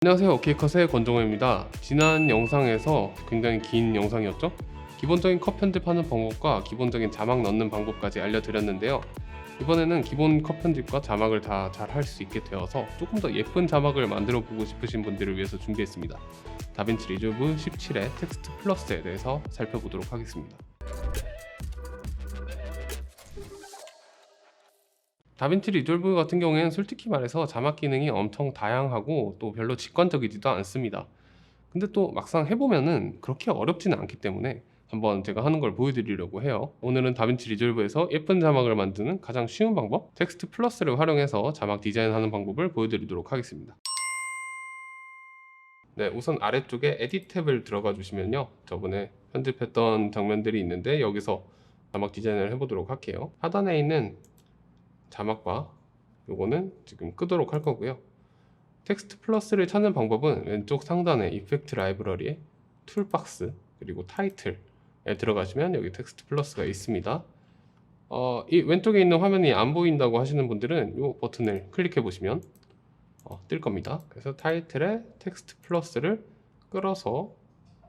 안녕하세요, 오케이컷의 권정호입니다. 지난 영상에서 굉장히 긴 영상이었죠? 기본적인 컷 편집하는 방법과 기본적인 자막 넣는 방법까지 알려드렸는데요. 이번에는 기본 컷 편집과 자막을 다 잘 할 수 있게 되어서 조금 더 예쁜 자막을 만들어 보고 싶으신 분들을 위해서 준비했습니다. 다빈치 리졸브 17의 텍스트 플러스에 대해서 살펴보도록 하겠습니다. 다빈치 리졸브 같은 경우에는 솔직히 말해서 자막 기능이 엄청 다양하고 또 별로 직관적이지도 않습니다. 근데 또 막상 해보면은 그렇게 어렵지는 않기 때문에 한번 제가 하는 걸 보여드리려고 해요. 오늘은 다빈치 리졸브에서 예쁜 자막을 만드는 가장 쉬운 방법, 텍스트 플러스를 활용해서 자막 디자인하는 방법을 보여드리도록 하겠습니다. 네, 우선 아래쪽에 에디트 탭을 들어가 주시면요, 저번에 편집했던 장면들이 있는데 여기서 자막 디자인을 해보도록 할게요. 하단에 있는 자막바, 요거는 지금 끄도록 할 거고요. 텍스트 플러스를 찾는 방법은 왼쪽 상단에 이펙트 라이브러리에 툴박스 그리고 타이틀에 들어가시면 여기 텍스트 플러스가 있습니다. 이 왼쪽에 있는 화면이 안 보인다고 하시는 분들은 이 버튼을 클릭해 보시면 뜰 겁니다. 그래서 타이틀에 텍스트 플러스를 끌어서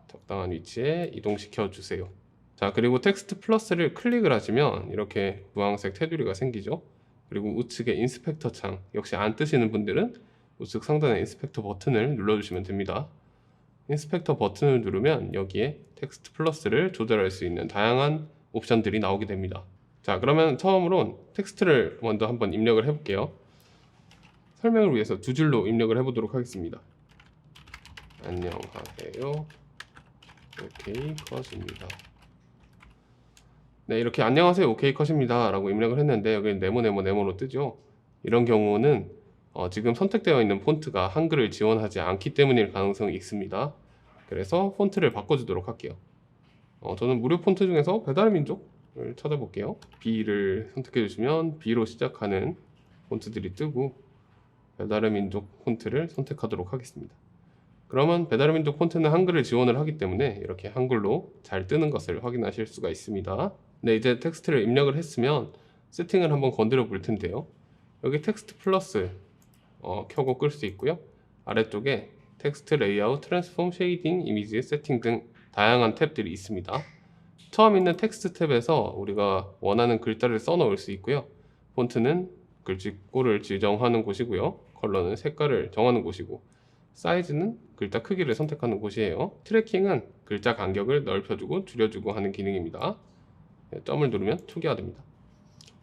적당한 위치에 이동시켜 주세요. 자, 그리고 텍스트 플러스를 클릭을 하시면 이렇게 무항색 테두리가 생기죠. 그리고 우측에 인스펙터 창, 역시 안 뜨시는 분들은 우측 상단의 인스펙터 버튼을 눌러주시면 됩니다. 인스펙터 버튼을 누르면 여기에 텍스트 플러스를 조절할 수 있는 다양한 옵션들이 나오게 됩니다. 자, 그러면 처음으로 텍스트를 먼저 한번 입력을 해볼게요. 설명을 위해서 두 줄로 입력을 해보도록 하겠습니다. 안녕하세요, 오케이 컷입니다. 네, 이렇게 안녕하세요, 오케이 컷입니다 라고 입력을 했는데 여기 네모로 뜨죠. 이런 경우는 지금 선택되어 있는 폰트가 한글을 지원하지 않기 때문일 가능성이 있습니다. 그래서 폰트를 바꿔주도록 할게요. 저는 무료 폰트 중에서 배달의 민족을 찾아볼게요. B를 선택해 주시면 B로 시작하는 폰트들이 뜨고 배달의 민족 폰트를 선택하도록 하겠습니다. 그러면 배달의 민족 폰트는 한글을 지원을 하기 때문에 이렇게 한글로 잘 뜨는 것을 확인하실 수가 있습니다. 네, 이제 텍스트를 입력을 했으면 세팅을 한번 건드려 볼 텐데요. 여기 텍스트 플러스 켜고 끌 수 있고요. 아래쪽에 텍스트 레이아웃, 트랜스폼, 쉐이딩, 이미지 세팅 등 다양한 탭들이 있습니다. 처음 있는 텍스트 탭에서 우리가 원하는 글자를 써 넣을 수 있고요. 폰트는 글꼴을 지정하는 곳이고요. 컬러는 색깔을 정하는 곳이고, 사이즈는 글자 크기를 선택하는 곳이에요. 트래킹은 글자 간격을 넓혀주고 줄여주고 하는 기능입니다. 점을 누르면 초기화됩니다.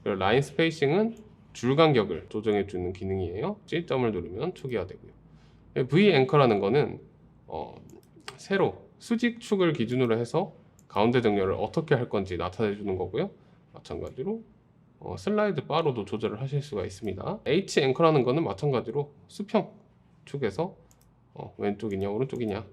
그리고 라인 스페이싱은 줄 간격을 조정해주는 기능이에요. 점을 누르면 초기화되고요. V 앵커라는 거는 세로 수직축을 기준으로 해서 가운데 정렬을 어떻게 할 건지 나타내 주는 거고요. 마찬가지로 슬라이드 바로도 조절을 하실 수가 있습니다. H 앵커라는 거는 마찬가지로 수평 축에서 왼쪽이냐 오른쪽이냐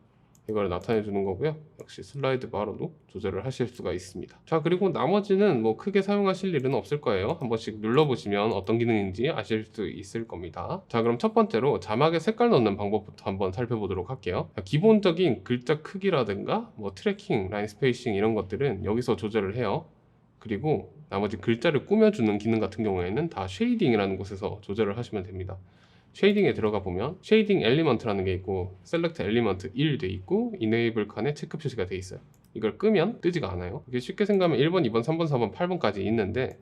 이걸 나타내 주는 거고요. 역시 슬라이드 바로도 조절을 하실 수가 있습니다. 자, 그리고 나머지는 뭐 크게 사용하실 일은 없을 거예요. 한 번씩 눌러보시면 어떤 기능인지 아실 수 있을 겁니다. 자, 그럼 첫 번째로 자막에 색깔 넣는 방법부터 한번 살펴보도록 할게요. 자, 기본적인 글자 크기라든가 뭐 트래킹, 라인 스페이싱 이런 것들은 여기서 조절을 해요. 그리고 나머지 글자를 꾸며주는 기능 같은 경우에는 다 쉐이딩이라는 곳에서 조절을 하시면 됩니다. 쉐이딩에 들어가 보면 쉐이딩 엘리먼트라는 게 있고 셀렉트 엘리먼트 1 돼 있고 이네이블 칸에 체크 표시가 돼 있어요. 이걸 끄면 뜨지가 않아요. 이게 쉽게 생각하면 1번, 2번, 3번, 4번, 8번까지 있는데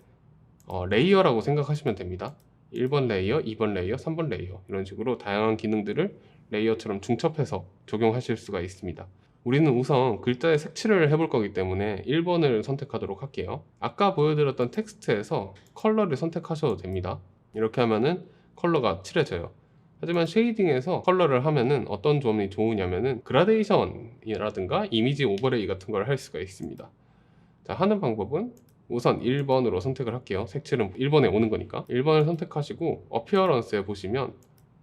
레이어라고 생각하시면 됩니다. 1번 레이어, 2번 레이어, 3번 레이어 이런 식으로 다양한 기능들을 레이어처럼 중첩해서 적용하실 수가 있습니다. 우리는 우선 글자의 색칠을 해볼 거기 때문에 1번을 선택하도록 할게요. 아까 보여드렸던 텍스트에서 컬러를 선택하셔도 됩니다. 이렇게 하면은 컬러가 칠해져요. 하지만 쉐이딩에서 컬러를 하면은 어떤 점이 좋으냐면은 그라데이션이라든가 이미지 오버레이 같은 걸 할 수가 있습니다. 자, 하는 방법은 우선 1번으로 선택을 할게요. 색칠은 1번에 오는 거니까 1번을 선택하시고 어피어런스에 보시면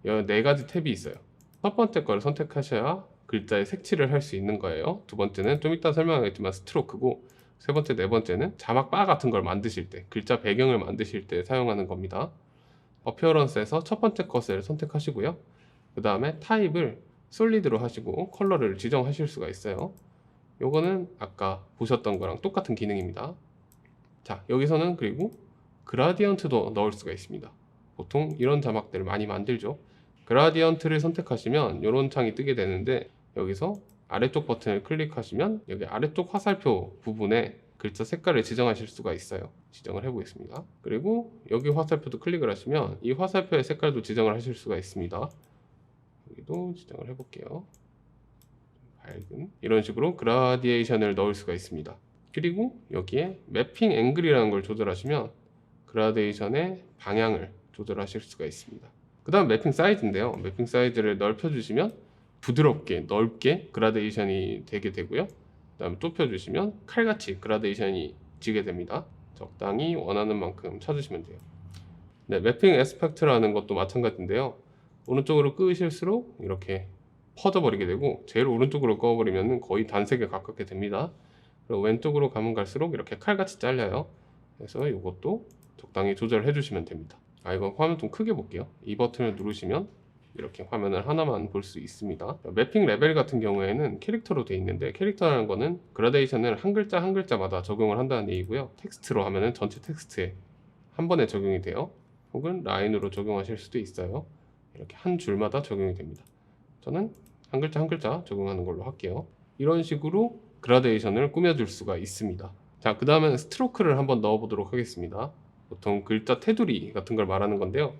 여기 4가지 탭이 있어요. 첫 번째 거를 선택하셔야 글자의 색칠을 할 수 있는 거예요. 두 번째는 좀 이따 설명하겠지만 스트로크고, 세 번째, 네 번째는 자막 바 같은 걸 만드실 때, 글자 배경을 만드실 때 사용하는 겁니다. 어피어런스에서 첫 번째 것을 선택하시고요. 그 다음에 타입을 솔리드로 하시고 컬러를 지정하실 수가 있어요. 요거는 아까 보셨던 거랑 똑같은 기능입니다. 자, 여기서는 그리고 그라디언트도 넣을 수가 있습니다. 보통 이런 자막들을 많이 만들죠. 그라디언트를 선택하시면 이런 창이 뜨게 되는데, 여기서 아래쪽 버튼을 클릭하시면 여기 아래쪽 화살표 부분에 글자 색깔을 지정하실 수가 있어요. 지정을 해보겠습니다. 그리고 여기 화살표도 클릭을 하시면 이 화살표의 색깔도 지정을 하실 수가 있습니다. 여기도 지정을 해볼게요. 밝은 이런 식으로 그라디에이션을 넣을 수가 있습니다. 그리고 여기에 매핑 앵글이라는 걸 조절하시면 그라데이션의 방향을 조절하실 수가 있습니다. 그 다음 매핑 사이즈인데요. 매핑 사이즈를 넓혀주시면 부드럽게 넓게 그라데이션이 되게 되고요. 그 다음에 또 펴주시면 칼같이 그라데이션이 지게 됩니다. 적당히 원하는 만큼 찾으시면 돼요. 네, 매핑 애스펙트라는 것도 마찬가지인데요. 오른쪽으로 끄실수록 이렇게 퍼져버리게 되고, 제일 오른쪽으로 꺼버리면 거의 단색에 가깝게 됩니다. 그리고 왼쪽으로 가면 갈수록 이렇게 칼같이 잘려요. 그래서 이것도 적당히 조절해 주시면 됩니다. 이건 화면 좀 크게 볼게요. 이 버튼을 누르시면 이렇게 화면을 하나만 볼 수 있습니다. 매핑 레벨 같은 경우에는 캐릭터로 되어 있는데, 캐릭터라는 거는 그라데이션을 한 글자 한 글자마다 적용을 한다는 얘기고요. 텍스트로 하면은 전체 텍스트에 한 번에 적용이 돼요. 혹은 라인으로 적용하실 수도 있어요. 이렇게 한 줄마다 적용이 됩니다. 저는 한 글자 한 글자 적용하는 걸로 할게요. 이런 식으로 그라데이션을 꾸며줄 수가 있습니다. 자, 그 다음은 스트로크를 한번 넣어 보도록 하겠습니다. 보통 글자 테두리 같은 걸 말하는 건데요.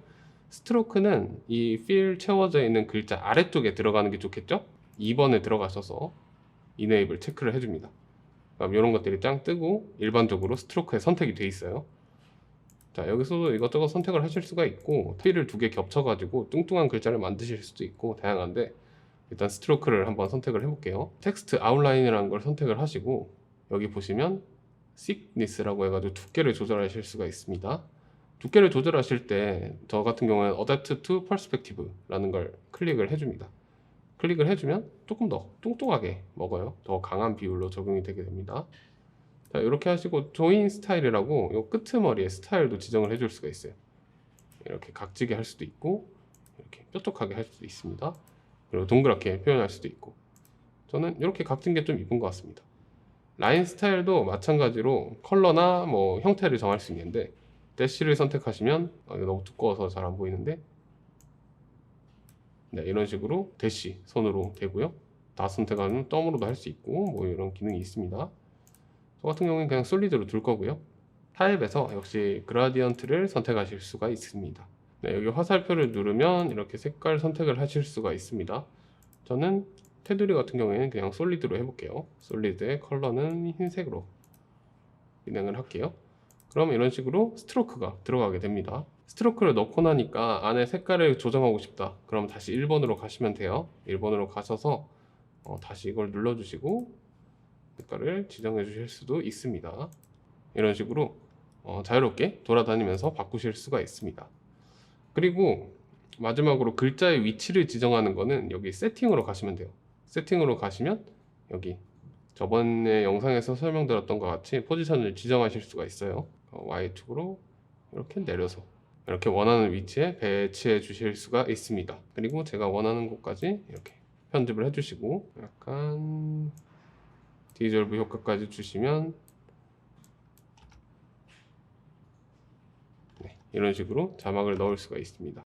스트로크는 이 필 채워져 있는 글자 아래쪽에 들어가는 게 좋겠죠? 2번에 들어가셔서 이네이블 체크를 해줍니다. 그럼 이런 것들이 짱 뜨고 일반적으로 스트로크에 선택이 돼 있어요. 자, 여기서도 이것저것 선택을 하실 수가 있고, 필을 두 개 겹쳐가지고 뚱뚱한 글자를 만드실 수도 있고 다양한데, 일단 스트로크를 한번 선택을 해볼게요. 텍스트 아웃라인이라는 걸 선택을 하시고, 여기 보시면 thickness라고 해가지고 두께를 조절하실 수가 있습니다. 두께를 조절하실 때 저 같은 경우는 Adapt to Perspective라는 걸 클릭을 해줍니다. 클릭을 해주면 조금 더 뚱뚱하게 먹어요. 더 강한 비율로 적용이 되게 됩니다. 자, 이렇게 하시고 조인 스타일이라고 요 끄트머리에 스타일도 지정을 해줄 수가 있어요. 이렇게 각지게 할 수도 있고, 이렇게 뾰족하게 할 수도 있습니다. 그리고 동그랗게 표현할 수도 있고, 저는 이렇게 각진 게 좀 이쁜 것 같습니다. 라인 스타일도 마찬가지로 컬러나 뭐 형태를 정할 수 있는데, 대시를 선택하시면 이거 너무 두꺼워서 잘 안 보이는데, 네, 이런 식으로 대시 선으로 되고요. 다 선택하면 덤으로도 할 수 있고, 뭐 이런 기능이 있습니다. 저 같은 경우는 그냥 솔리드로 둘 거고요. 타입에서 역시 그라디언트를 선택하실 수가 있습니다. 네, 여기 화살표를 누르면 이렇게 색깔 선택을 하실 수가 있습니다. 저는 테두리 같은 경우에는 그냥 솔리드로 해볼게요. 솔리드의 컬러는 흰색으로 진행을 할게요. 그럼 이런 식으로 스트로크가 들어가게 됩니다. 스트로크를 넣고 나니까 안에 색깔을 조정하고 싶다. 그럼 다시 1번으로 가시면 돼요. 1번으로 가셔서 다시 이걸 눌러주시고 색깔을 지정해 주실 수도 있습니다. 이런 식으로 자유롭게 돌아다니면서 바꾸실 수가 있습니다. 그리고 마지막으로 글자의 위치를 지정하는 거는 여기 세팅으로 가시면 돼요. 세팅으로 가시면 여기 저번에 영상에서 설명드렸던 것 같이 포지션을 지정하실 수가 있어요. Y축으로 이렇게 내려서 이렇게 원하는 위치에 배치해 주실 수가 있습니다. 그리고 제가 원하는 곳까지 이렇게 편집을 해 주시고, 약간 디졸브 효과까지 주시면, 네, 이런 식으로 자막을 넣을 수가 있습니다.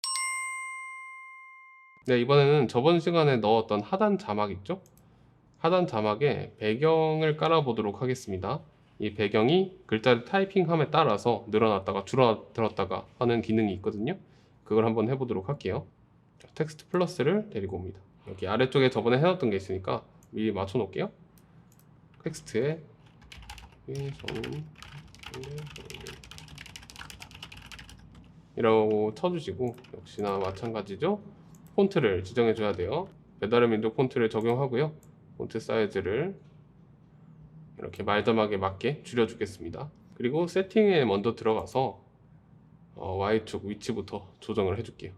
네, 이번에는 저번 시간에 넣었던 하단 자막 있죠? 하단 자막에 배경을 깔아 보도록 하겠습니다. 이 배경이 글자를 타이핑함에 따라서 늘어났다가 줄어들었다가 하는 기능이 있거든요. 그걸 한번 해보도록 할게요. 자, 텍스트 플러스를 데리고 옵니다. 여기 아래쪽에 저번에 해놨던 게 있으니까 미리 맞춰 놓을게요. 텍스트에 이라고 쳐주시고, 역시나 마찬가지죠. 폰트를 지정해 줘야 돼요. 배달의 민족 폰트를 적용하고요. 폰트 사이즈를 이렇게 말더막에 맞게 줄여주겠습니다. 그리고 세팅에 먼저 들어가서 Y축 위치부터 조정을 해줄게요.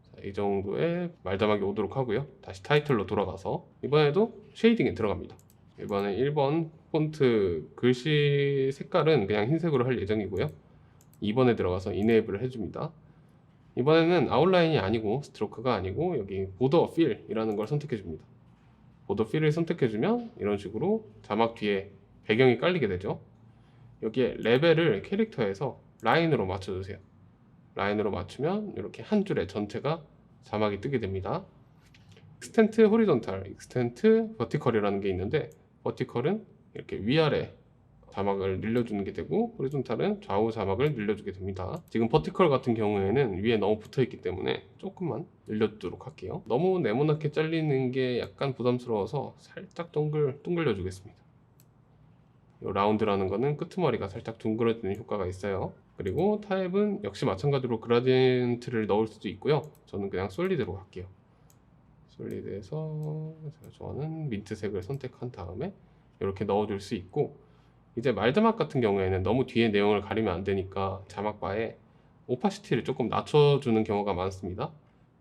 자, 이 정도의 말더막이 오도록 하고요. 다시 타이틀로 돌아가서 이번에도 쉐이딩에 들어갑니다. 이번에 1번 폰트 글씨 색깔은 그냥 흰색으로 할 예정이고요. 2번에 들어가서 이네이블을 해줍니다. 이번에는 아웃라인이 아니고 스트로크가 아니고 여기 보더 필이라는 걸 선택해 줍니다. 보더 필을 선택해주면 이런 식으로 자막 뒤에 배경이 깔리게 되죠. 여기에 레벨을 캐릭터에서 라인으로 맞춰주세요. 라인으로 맞추면 이렇게 한 줄에 전체가 자막이 뜨게 됩니다. 익스텐트 호리존탈, 익스텐트 버티컬이라는 게 있는데, 버티컬은 이렇게 위아래 자막을 늘려주는 게 되고, 호리존탈은 좌우 자막을 늘려주게 됩니다. 지금 버티컬 같은 경우에는 위에 너무 붙어 있기 때문에 조금만 늘려주도록 할게요. 너무 네모나게 잘리는 게 약간 부담스러워서 살짝 둥글려 주겠습니다. 이 라운드라는 거는 끄트머리가 살짝 둥그러지는 효과가 있어요. 그리고 타입은 역시 마찬가지로 그라디엔트를 넣을 수도 있고요. 저는 그냥 솔리드로 할게요. 솔리드에서 제가 좋아하는 민트색을 선택한 다음에 이렇게 넣어줄 수 있고, 이제 말드막 같은 경우에는 너무 뒤에 내용을 가리면 안 되니까 자막바에 오파시티를 조금 낮춰주는 경우가 많습니다.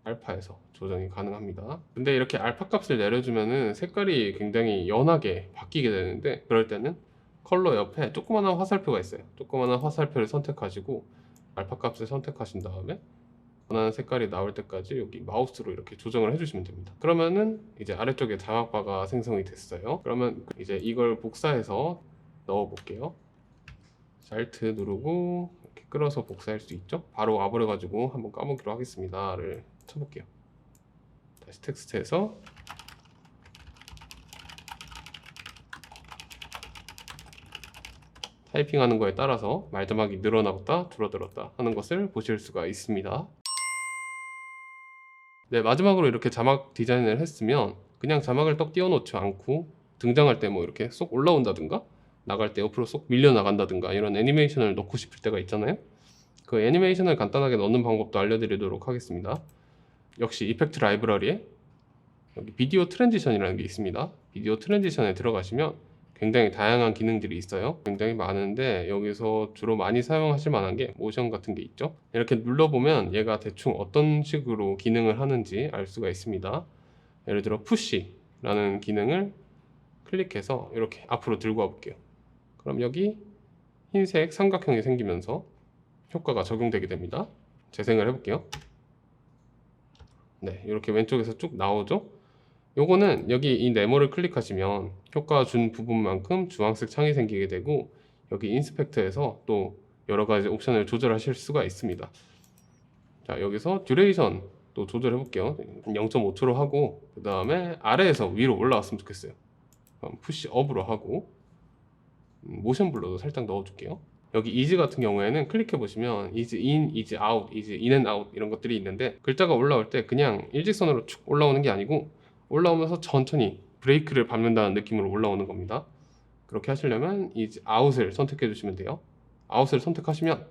알파에서 조정이 가능합니다. 근데 이렇게 알파 값을 내려주면은 색깔이 굉장히 연하게 바뀌게 되는데, 그럴 때는 컬러 옆에 조그마한 화살표가 있어요. 조그마한 화살표를 선택하시고 알파 값을 선택하신 다음에 원하는 색깔이 나올 때까지 여기 마우스로 이렇게 조정을 해주시면 됩니다. 그러면은 이제 아래쪽에 자막바가 생성이 됐어요. 그러면 이제 이걸 복사해서 넣어 볼게요. Alt 누르고 이렇게 끌어서 복사할 수 있죠. 바로 와버려 가지고 한번 까보기로 하겠습니다를 쳐볼게요. 다시 텍스트에서 타이핑하는 거에 따라서 말자막이 늘어나다 줄어들었다 하는 것을 보실 수가 있습니다. 네, 마지막으로 이렇게 자막 디자인을 했으면 그냥 자막을 떡 띄워놓지 않고 등장할 때 뭐 이렇게 쏙 올라온다든가 나갈 때 옆으로 쏙 밀려 나간다든가 이런 애니메이션을 넣고 싶을 때가 있잖아요. 그 애니메이션을 간단하게 넣는 방법도 알려드리도록 하겠습니다. 역시 이펙트 라이브러리에 여기 비디오 트랜지션이라는 게 있습니다. 비디오 트랜지션에 들어가시면 굉장히 다양한 기능들이 있어요. 굉장히 많은데 여기서 주로 많이 사용하실 만한 게 모션 같은 게 있죠. 이렇게 눌러보면 얘가 대충 어떤 식으로 기능을 하는지 알 수가 있습니다. 예를 들어 푸시라는 기능을 클릭해서 이렇게 앞으로 들고 와 볼게요. 그럼 여기 흰색 삼각형이 생기면서 효과가 적용되게 됩니다. 재생을 해볼게요. 네, 이렇게 왼쪽에서 쭉 나오죠. 요거는 여기 이 네모를 클릭하시면 효과 준 부분만큼 주황색 창이 생기게 되고, 여기 인스펙터에서 또 여러가지 옵션을 조절하실 수가 있습니다. 자, 여기서 듀레이션 또 조절해 볼게요. 0.5초로 하고, 그 다음에 아래에서 위로 올라왔으면 좋겠어요. 그럼 푸시 업으로 하고, 모션 블러도 살짝 넣어 줄게요. 여기 ease 같은 경우에는 클릭해 보시면 ease in, ease out, ease in and out 이런 것들이 있는데, 글자가 올라올 때 그냥 일직선으로 쭉 올라오는 게 아니고 올라오면서 천천히 브레이크를 밟는다는 느낌으로 올라오는 겁니다. 그렇게 하시려면 ease out을 선택해 주시면 돼요. out을 선택하시면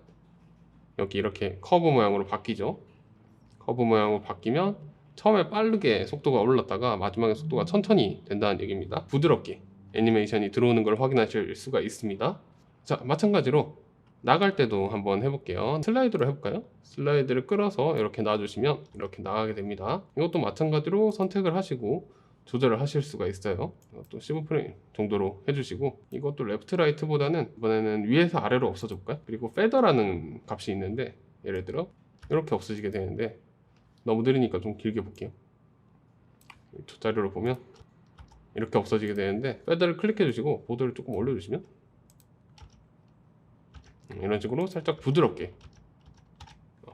여기 이렇게 커브 모양으로 바뀌죠. 커브 모양으로 바뀌면 처음에 빠르게 속도가 올랐다가 마지막에 속도가 천천히 된다는 얘기입니다. 부드럽게 애니메이션이 들어오는 걸 확인하실 수가 있습니다. 자, 마찬가지로 나갈 때도 한번 해볼게요. 슬라이드로 해볼까요? 슬라이드를 끌어서 이렇게 놔주시면 이렇게 나가게 됩니다. 이것도 마찬가지로 선택을 하시고 조절을 하실 수가 있어요. 이것도 15프레임 정도로 해주시고, 이것도 레프트 라이트보다는 이번에는 위에서 아래로 없어져 볼까요? 그리고 페더라는 값이 있는데, 예를 들어 이렇게 없어지게 되는데 너무 느리니까 좀 길게 볼게요. 뒷자리로 보면 이렇게 없어지게 되는데, 페더를 클릭해 주시고 보드를 조금 올려주시면 이런 식으로 살짝 부드럽게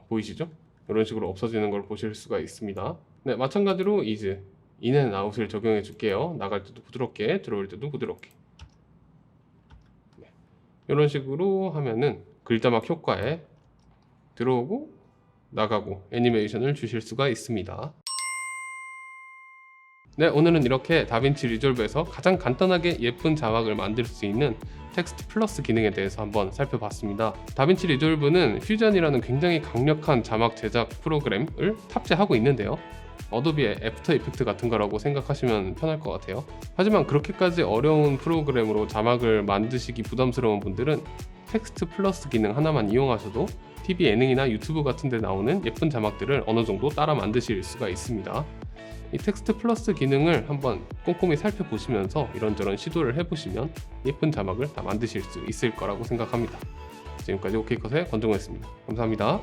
보이시죠? 이런 식으로 없어지는 걸 보실 수가 있습니다. 네, 마찬가지로 ease in and out을 적용해 줄게요. 나갈 때도 부드럽게, 들어올 때도 부드럽게. 네, 이런 식으로 하면은 글자막 효과에 들어오고 나가고 애니메이션을 주실 수가 있습니다. 네, 오늘은 이렇게 다빈치 리졸브에서 가장 간단하게 예쁜 자막을 만들 수 있는 텍스트 플러스 기능에 대해서 한번 살펴봤습니다. 다빈치 리졸브는 퓨전이라는 굉장히 강력한 자막 제작 프로그램을 탑재하고 있는데요. 어도비의 애프터 이펙트 같은 거라고 생각하시면 편할 것 같아요. 하지만 그렇게까지 어려운 프로그램으로 자막을 만드시기 부담스러운 분들은 텍스트 플러스 기능 하나만 이용하셔도 TV 예능이나 유튜브 같은 데 나오는 예쁜 자막들을 어느 정도 따라 만드실 수가 있습니다. 이 텍스트 플러스 기능을 한번 꼼꼼히 살펴보시면서 이런저런 시도를 해보시면 예쁜 자막을 다 만드실 수 있을 거라고 생각합니다. 지금까지 OK컷의 권정호였습니다. 감사합니다.